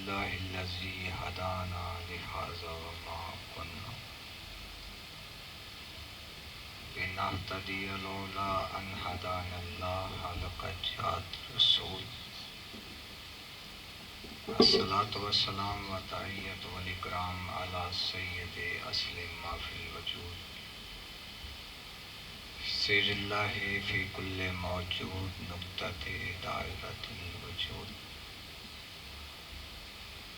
لله الذي هدانا لهذا وما كنا لنهتدي لولا أن هدانا الله لقد جاءت رسول الصلاة والسلام والتحية والإكرام على سيد أصل ما في الوجود سر اللہ فی کل موجود نقطۃ دائرۃ الوجود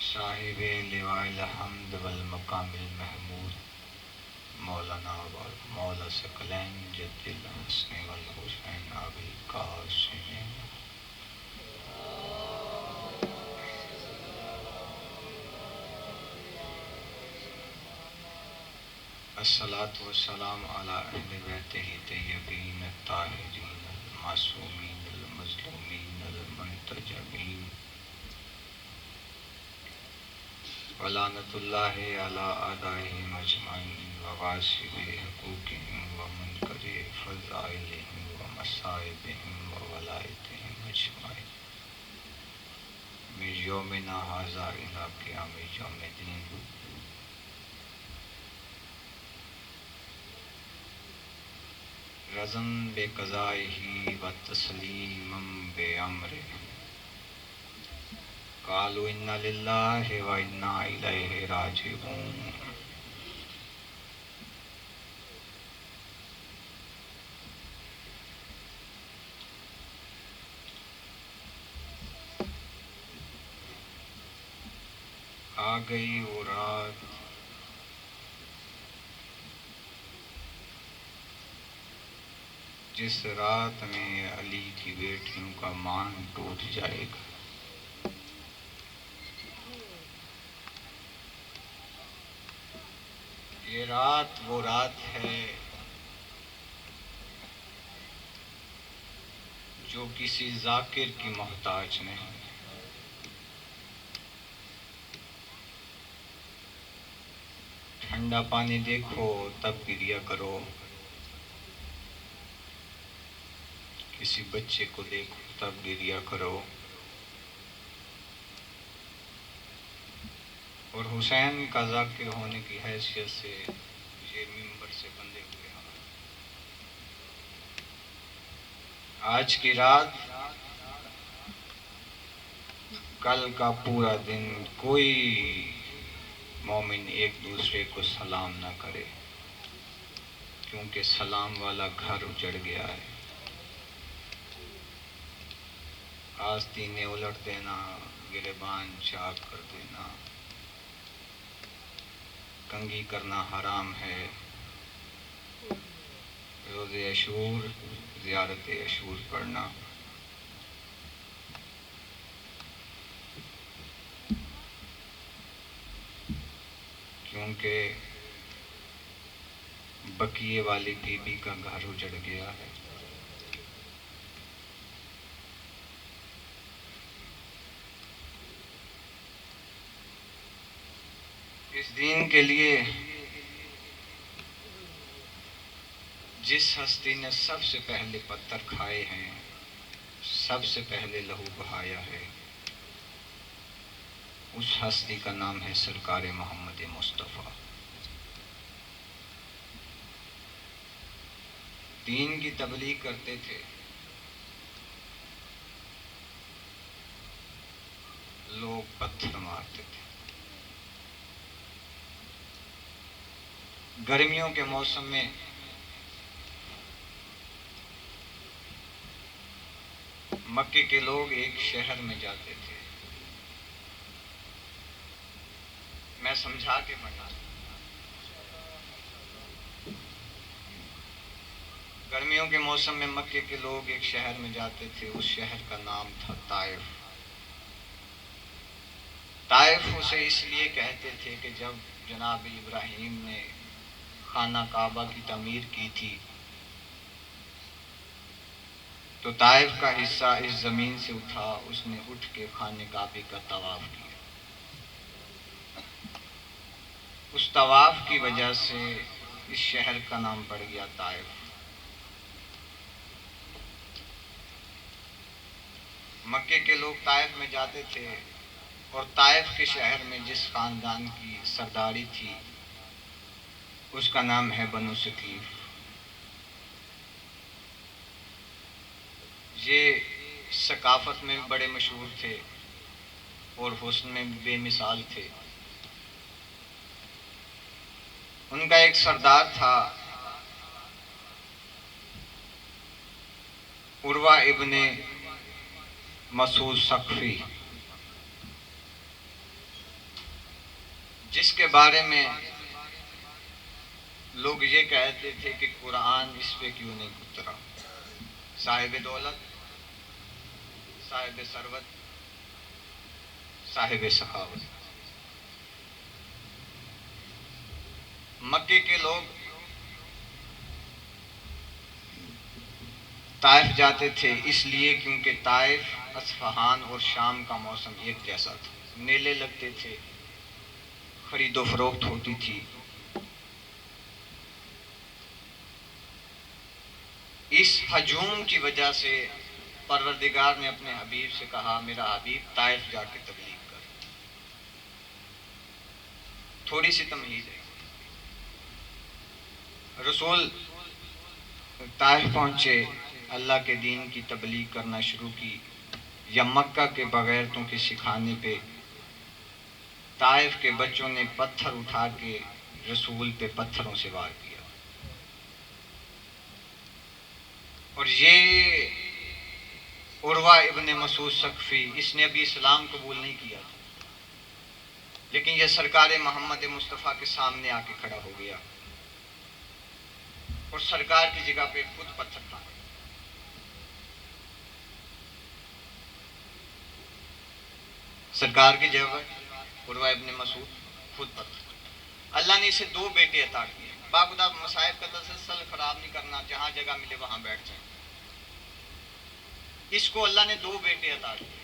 صاحب لواء الحمد والمقام المحمود مولانا مولا ثقلین جد الحسن والحسین ابی القاسم الصلاۃ والسلام علی اہل بیتہ طیبین الطاہرین المعصومین المظلومین المنتجبین ولعنۃ اللہ علی اعدائہم اجمعین وغاصب حقوقہم ومنکر فضائلہم ومصائبہم وولایتہم اجمعین من یومنا ھذا الی قیام یوم الدین. رضن بے قضائہ و تسلیما بے امرہ قالوا انا للہ و انا الیہ راجعون. آ گئی وہ رات جس رات میں علی کی بیٹیوں کا مان ٹوٹ جائے گا. یہ رات وہ رات ہے جو کسی ذاکر کی محتاج نہیں. ٹھنڈا پانی دیکھو تب گریا کرو، کسی بچے کو دیکھو تب گریا کرو. اور حسین کا ذاکر ہونے کی حیثیت سے یہ ممبر سے بندے ہوئے ہم. آج کی رات، کل کا پورا دن کوئی مومن ایک دوسرے کو سلام نہ کرے، کیونکہ سلام والا گھر اجڑ گیا ہے. آستینے الٹ دینا، گریبان چاک کر دینا، کنگھی کرنا حرام ہے. روز عاشور، زیارت عاشور پڑھنا. کیونکہ بقیے والی بی بی کا گھر اجڑ گیا ہے. اس دین کے لیے جس ہستی نے سب سے پہلے پتھر کھائے ہیں، سب سے پہلے لہو بہایا ہے، اس ہستی کا نام ہے سرکار محمد مصطفیٰ. دین کی تبلیغ کرتے تھے، لوگ پتھر مارتے تھے. گرمیوں کے موسم میں مکے کے لوگ ایک شہر میں جاتے تھے. میں سمجھا کے پڑھنا. گرمیوں کے موسم میں مکے کے لوگ ایک شہر میں جاتے تھے. اس شہر کا نام تھا طائف. طائف اسے اس لیے کہتے تھے کہ جب جناب ابراہیم نے خانہ کعبہ کی تعمیر کی تھی تو طائف کا حصہ اس زمین سے اٹھا. اس نے اٹھ کے خانہ کعبے کا طواف کیا. اس طواف کی وجہ سے اس شہر کا نام پڑ گیا طائف. مکے کے لوگ طائف میں جاتے تھے اور طائف کے شہر میں جس خاندان کی سرداری تھی اس کا نام ہے بنو ثقیف۔ یہ ثقافت میں بھی بڑے مشہور تھے اور حسن میں بھی بے مثال تھے۔ ان کا ایک سردار تھا عروہ ابن مسعود ثقفی، جس کے بارے میں لوگ یہ کہتے تھے کہ قرآن اس پہ کیوں نہیں اترا۔ صاحب دولت، صاحب ثروت، صاحب سخاوت۔ مکے کے لوگ طائف جاتے تھے اس لیے کیونکہ طائف، اصفہان اور شام کا موسم ایک جیسا تھا، میلے لگتے تھے، خرید و فروخت ہوتی تھی۔ اس ہجوم کی وجہ سے پروردگار نے اپنے حبیب سے کہا میرا حبیب طائف جا کے تبلیغ کر۔ تھوڑی سی تمہید ہے۔ رسول طائف پہنچے، اللہ کے دین کی تبلیغ کرنا شروع کی۔ یا مکہ کے بغیرتوں کے سکھانے پہ طائف کے بچوں نے پتھر اٹھا کے رسول پہ پتھروں سے وار کیا، اور یہ عروہ ابن مسعود ثقفی، اس نے ابھی اسلام قبول نہیں کیا تھا، لیکن یہ سرکار محمد مصطفیٰ کے سامنے آ کے کھڑا ہو گیا اور سرکار کی جگہ پہ خود پتھر کھا گیا۔ سرکار کی جگہ پر عروہ ابن مسعود خود پتھر۔ اللہ نے اسے 2 بیٹے عطا کیے۔ باخدا مصائب کا تسلسل خراب نہیں کرنا، جہاں جگہ ملے وہاں بیٹھ جائیں۔ اس کو اللہ نے 2 بیٹے عطا کیے۔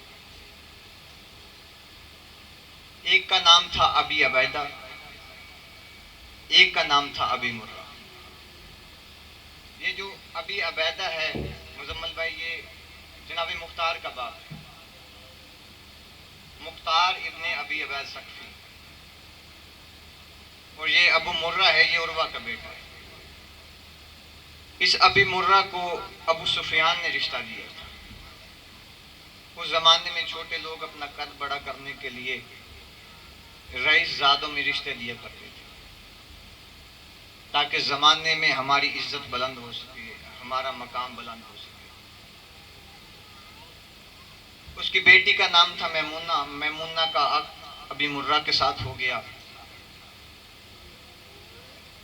ایک کا نام تھا ابی عبیدہ، ایک کا نام تھا ابی مرہ۔ یہ جو ابی عبیدہ ہے مزمل بھائی، یہ جناب مختار کا باپ ہے، مختار ابن ابی عبید ثقفی، اور یہ ابو مرہ ہے، یہ عروہ کا بیٹا ہے۔ اس ابی مرہ کو ابو سفیان نے رشتہ دیا تھا۔ اس زمانے میں چھوٹے لوگ اپنا قد بڑا کرنے کے لیے رئیس زادوں میں رشتے دیا کرتے تھے، تاکہ زمانے میں ہماری عزت بلند ہو سکے، ہمارا مقام بلند ہو سکے۔ اس کی بیٹی کا نام تھا میمونہ۔ میمونہ کا عقد ابی مرہ کے ساتھ ہو گیا،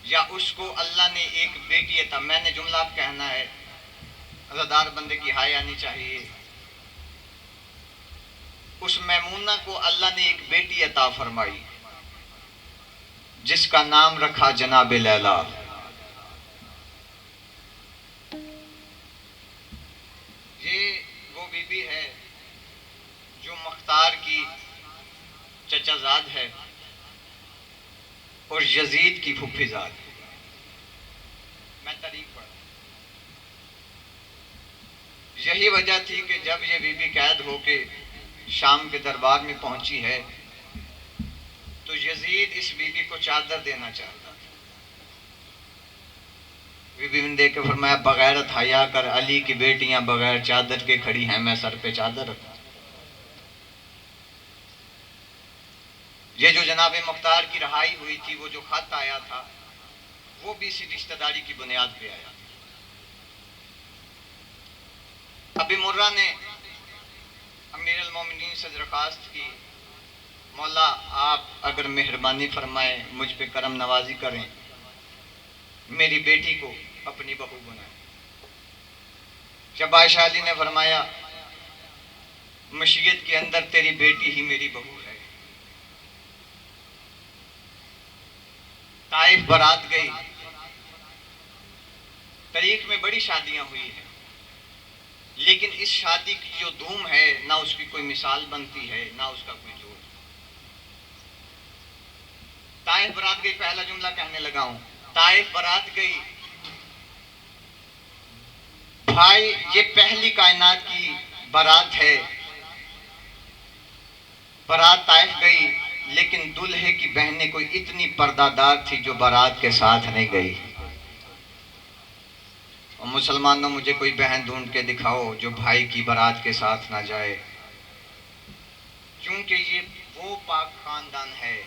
یا اس کو اللہ نے ایک بیٹی عطا، میں نے جملہ اب کہنا ہے، عزادار بندے کی ہائے آنی چاہیے۔ اس میمونہ کو اللہ نے ایک بیٹی عطا فرمائی جس کا نام رکھا جناب لیلا۔ یہ وہ بی بی ہے جو مختار کی چچا زاد ہے اور یزید کی پھپھی زاد ہے۔ میں تاریخ پڑھا، یہی وجہ تھی کہ جب یہ بی بی قید ہو کے شام کے دربار میں پہنچی ہے تو یزید اس بی بی کو چادر دینا چاہتا تھا۔ بی بی نے دیکھ کے فرمایا بغیرت حیا کر، علی کی بیٹیاں بغیر چادر کے کھڑی ہیں، میں سر پہ چادر رکھوں۔ یہ جو جناب مختار کی رہائی ہوئی تھی، وہ جو خط آیا تھا، وہ بھی اسی رشتہ داری کی بنیاد پہ آیا۔ ابی مرہ نے امیر المومنین سے درخواست کی مولا آپ اگر مہربانی فرمائیں مجھ پہ کرم نوازی کریں، میری بیٹی کو اپنی بہو بنائیں۔ جب عائشہ علی نے فرمایا مشیت کے اندر تیری بیٹی ہی میری بہو ہے۔ طائف برات گئی، تاریخ میں بڑی شادیاں ہوئی ہیں، لیکن اس شادی کی جو دھوم ہے نہ اس کی کوئی مثال بنتی ہے نہ اس کا کوئی جوڑ۔ طائف برات گئی، پہلا جملہ کہنے لگا ہوں، طائف برات گئی بھائی، یہ پہلی کائنات کی برات ہے، برات طائف طائف گئی، لیکن دلہے کی بہنیں کوئی اتنی پردہ دار تھی جو بارات کے ساتھ نہیں گئی۔ اور مسلمانوں مجھے کوئی بہن ڈھونڈ کے دکھاؤ جو بھائی کی بارات کے ساتھ نہ جائے، کیونکہ یہ وہ پاک خاندان ہے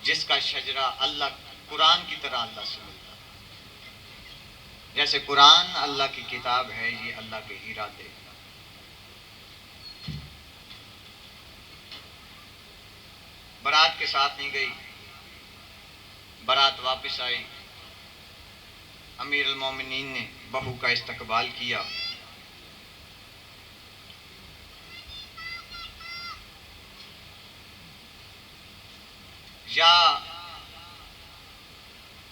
جس کا شجرہ اللہ قرآن کی طرح اللہ سے ملتا ہے۔ جیسے قرآن اللہ کی کتاب ہے، یہ اللہ کے ارادے۔ بارات کے ساتھ نہیں گئی، بارات واپس آئی، امیر المومنین نے بہو کا استقبال کیا۔ یا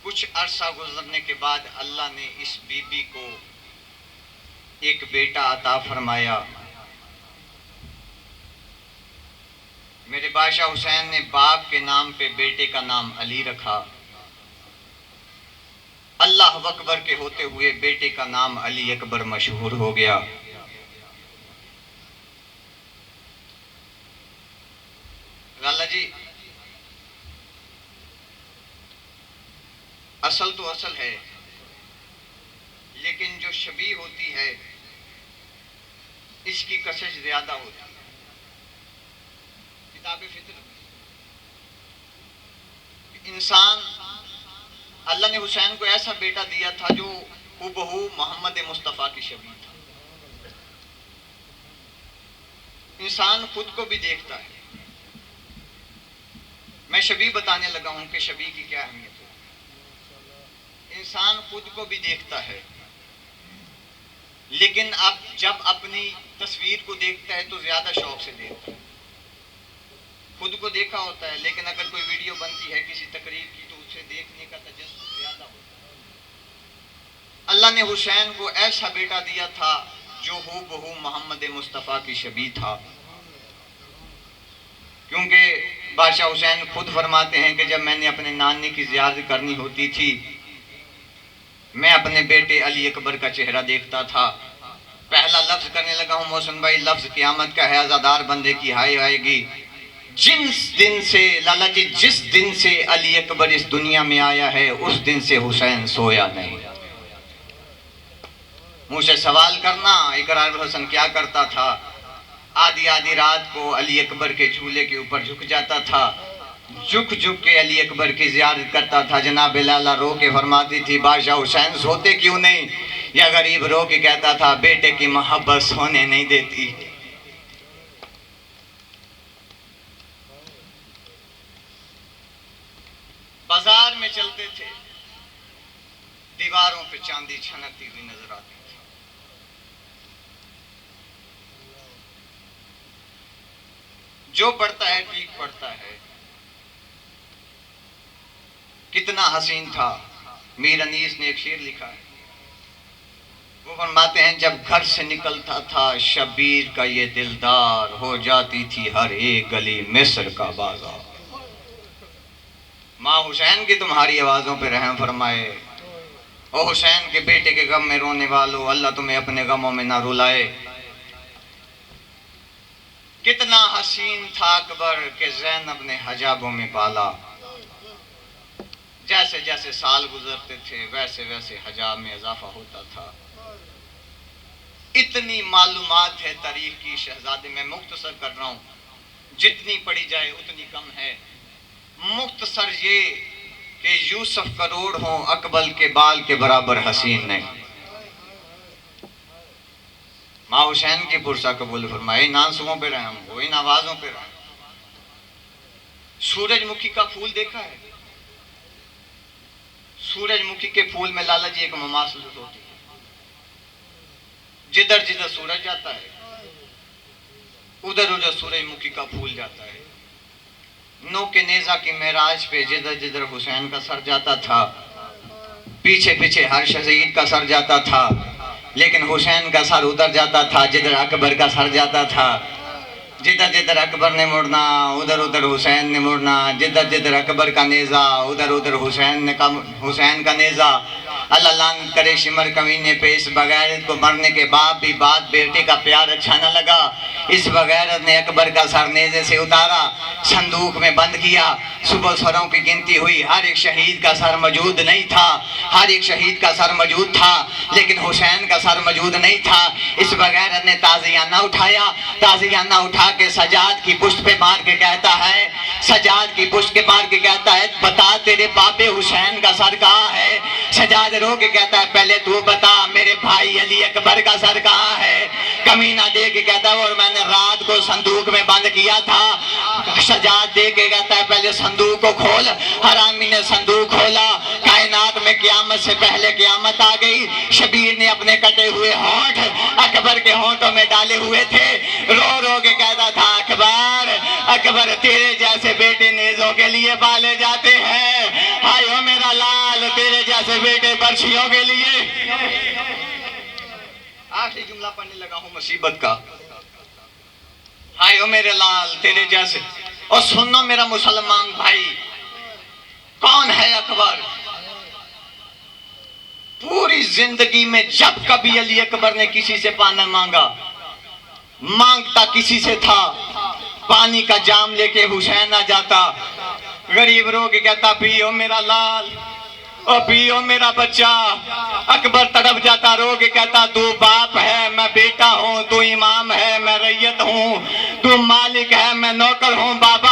کچھ عرصہ گزرنے کے بعد اللہ نے اس بی بی کو ایک بیٹا عطا فرمایا۔ میرے بادشاہ حسین نے باپ کے نام پہ بیٹے کا نام علی رکھا۔ اللہ اکبر کے ہوتے ہوئے بیٹے کا نام علی اکبر مشہور ہو گیا۔ لالا جی، اصل تو اصل ہے، لیکن جو شبیہ ہوتی ہے اس کی کشش زیادہ ہوتی ہے۔ کتاب فطر، انسان، اللہ نے حسین کو ایسا بیٹا دیا تھا جو ہو محمد مصطفیٰ کی شبیہ تھا۔ انسان خود کو بھی دیکھتا ہے۔ میں شبیہ بتانے لگا ہوں کہ شبیہ کی کیا اہمیت ہے۔ انسان خود کو بھی دیکھتا ہے، لیکن اب جب اپنی تصویر کو دیکھتا ہے تو زیادہ شوق سے دیکھتا ہے۔ خود کو دیکھا ہوتا ہے، لیکن اگر کوئی ویڈیو بنتی ہے کسی تقریب کی تو اسے دیکھنے کا تجسس زیادہ ہوتا ہے۔ اللہ نے حسین کو ایسا بیٹا دیا تھا جو ہو محمد مصطفیٰ کی شبیہ تھا، کیونکہ بادشاہ حسین خود فرماتے ہیں کہ جب میں نے اپنے نانے کی زیارت کرنی ہوتی تھی، میں اپنے بیٹے علی اکبر کا چہرہ دیکھتا تھا۔ پہلا لفظ کرنے لگا ہوں محسن بھائی، لفظ قیامت کا ہے، عزادار بندے کی ہائے آئے گی۔ جس دن سے لالا جی، جس دن سے علی اکبر اس دنیا میں آیا ہے اس دن سے حسین سویا نہیں۔ مجھ سے سوال کرنا اقرار الحسن کیا کرتا تھا؟ آدھی آدھی رات کو علی اکبر کے جھولے کے اوپر جھک جاتا تھا، جھک جھک کے علی اکبر کی زیارت کرتا تھا۔ جناب لالا رو کے فرماتی تھی بادشاہ حسین سوتے کیوں نہیں؟ یا غریب رو کے کہتا تھا بیٹے کی محبت سونے نہیں دیتی۔ بازار میں چلتے تھے، دیواروں پہ چاندی چھنکتی ہوئی نظر آتی تھی۔ جو پڑھتا ہے ٹھیک پڑھتا ہے۔ کتنا حسین تھا۔ میر انیس نے ایک شعر لکھا ہے، وہ فرماتے ہیں جب گھر سے نکلتا تھا شبیر کا یہ دلدار، ہو جاتی تھی ہر ایک گلی مصر کا بازار۔ ماں حسین کی تمہاری آوازوں پہ رحم فرمائے۔ او حسین کے بیٹے کے غم میں رونے والو، اللہ تمہیں اپنے غموں میں نہ رلائے۔ کتنا حسین تھا اکبر کہ زینب نے حجابوں میں پالا۔ جیسے جیسے سال گزرتے تھے ویسے ویسے حجاب میں اضافہ ہوتا تھا۔ اتنی معلومات ہے تاریخ کی شہزادے، میں مختصر کر رہا ہوں، جتنی پڑھی جائے اتنی کم ہے۔ مختصر یہ کہ یوسف کروڑ ہوں اقبل کے بال کے برابر حسین نہیں۔ ماں حسین کی پرسہ قبول فرمائے، ان آنسوؤں پہ رحم ہو، ان آوازوں پہ رحم۔ سورج مکھی کا پھول دیکھا ہے؟ سورج مکھی کے پھول میں لالا جی ایک مماثلت ہوتی ہے۔ جدھر جدھر سورج جاتا ہے ادھر ادھر سورج مکھی کا پھول جاتا ہے۔ نو کے نیزہ کی معراج پہ جدھر جدھر حسین کا سر جاتا تھا، پیچھے پیچھے ہر شہید کا سر جاتا تھا، لیکن حسین کا سر ادھر جاتا تھا جدھر اکبر کا سر جاتا تھا۔ جدھر جدھر اکبر نے مڑنا ادھر ادھر حسین نے مڑنا، جدھر جدھر اکبر کا نیزہ ادھر ادھر حسین کا نیزہ۔ اللہ لعنت کرے شمر کمینے پہ، اس بغیرت کو مرنے کے بعد بھی بات بیٹے کا پیار اچھا نہ لگا، اس بغیرت نے اکبر کا سر نیزے سے اتارا، صندوق میں بند کیا۔ صبح سروں کی گنتی ہوئی، ہر ایک شہید کا سر موجود نہیں تھا، ہر ایک شہید کا سر موجود تھا، لیکن حسین کا سر موجود نہیں تھا۔ اس بغیرت نے تازیانہ اٹھایا، تازیانہ اٹھا کے سجاد کی پشت پہ مار کے کہتا ہے، سجاد کی پشت کے مار کے کہتا ہے بتا تیرے باپ حسین کا سر کہاں ہے؟ سجاد رو کے کہتا ہے پہلے تو بتا میرے بھائی علی اکبر کا سر کہاں ہے؟ کمینہ دے کے کہتا ہے اور میں نے رات کو صندوق میں بند کیا تھا۔ سجاد دے کے کہتا ہے پہلے صندوق کو کھول۔ حرامی نے صندوق کھولا، کائنات میں قیامت سے پہلے قیامت آ گئی۔ شبیر نے اپنے کٹے ہوئے ہونٹ اکبر کے ہونٹوں میں ڈالے ہوئے تھے، رو رو کے کہتا تھا اکبر اکبر تیرے جیسے بیٹے نیزوں کے لیے پالے جاتے ہیں، ہائے او میرا لال تیرے جیسے بیٹے برچھیوں کے لیے۔ آخری جملہ پڑھنے لگا ہوں مصیبت کا، ہائے او میرے لال تیرے جیسے۔ اور سنو میرا مسلمان بھائی، کون ہے اکبر؟ پوری زندگی میں جب کبھی علی اکبر نے کسی سے پانی مانگا، مانگتا کسی سے تھا، پانی کا جام لے کے حسین آ جاتا، غریب رو کے کہتا پیو میرا لال اور پیو میرا بچہ۔ اکبر تڑپ جاتا، رو کے کہتا تو باپ ہے میں بیٹا ہوں، تو امام ہے میں رعیت ہوں، تو مالک ہے میں نوکر ہوں، بابا